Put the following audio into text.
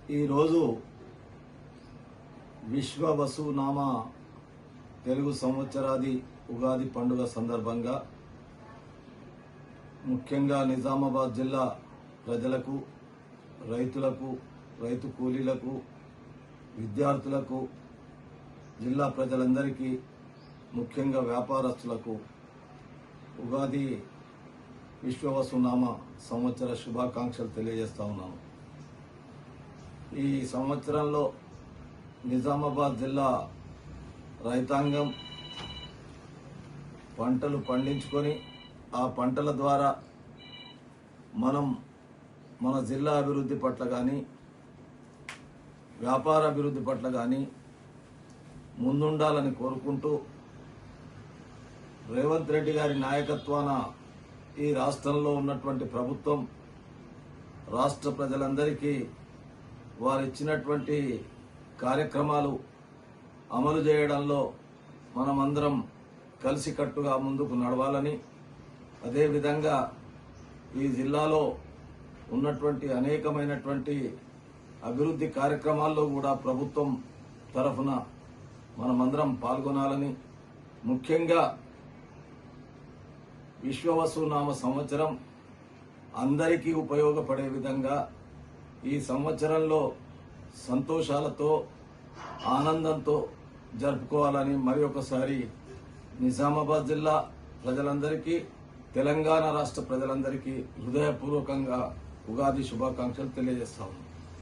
ఈరోజు విశ్వ వసునామ తెలుగు సంవత్సరాది ఉగాది పండుగ సందర్భంగా ముఖ్యంగా నిజామాబాద్ జిల్లా ప్రజలకు, రైతులకు, రైతు కూలీలకు, విద్యార్థులకు, జిల్లా ప్రజలందరికీ, ముఖ్యంగా వ్యాపారస్తులకు ఉగాది విశ్వవసునామ సంవత్సర శుభాకాంక్షలు తెలియజేస్తా ఉన్నాను. ఈ సంవత్సరంలో నిజామాబాద్ జిల్లా రైతాంగం పంటలు పండించుకొని ఆ పంటల ద్వారా మనం మన జిల్లా అభివృద్ధి పట్ల కానీ, వ్యాపార అభివృద్ధి పట్ల కానీ ముందుండాలని కోరుకుంటూ రేవంత్ రెడ్డి గారి నాయకత్వాన ఈ రాష్ట్రంలో ఉన్నటువంటి ప్రభుత్వం రాష్ట్ర ప్రజలందరికీ వారు ఇచ్చినటువంటి కార్యక్రమాలు అమలు చేయడంలో మనమందరం కలిసికట్టుగా ముందుకు నడవాలని, అదేవిధంగా ఈ జిల్లాలో ఉన్నటువంటి అనేకమైనటువంటి అభివృద్ధి కార్యక్రమాల్లో కూడా ప్రభుత్వం తరఫున మనమందరం పాల్గొనాలని, ముఖ్యంగా విశ్వవసునామ సంవత్సరం అందరికీ ఉపయోగపడే విధంగా ఈ సంవత్సరంలో సంతోషాలతో, ఆనందంతో జరుపుకోవాలని మరి ఒకసారి నిజామాబాద్ జిల్లా ప్రజలందరికీ, తెలంగాణ రాష్ట్ర ప్రజలందరికీ హృదయపూర్వకంగా ఉగాది శుభాకాంక్షలు తెలియజేస్తా ఉన్నాను.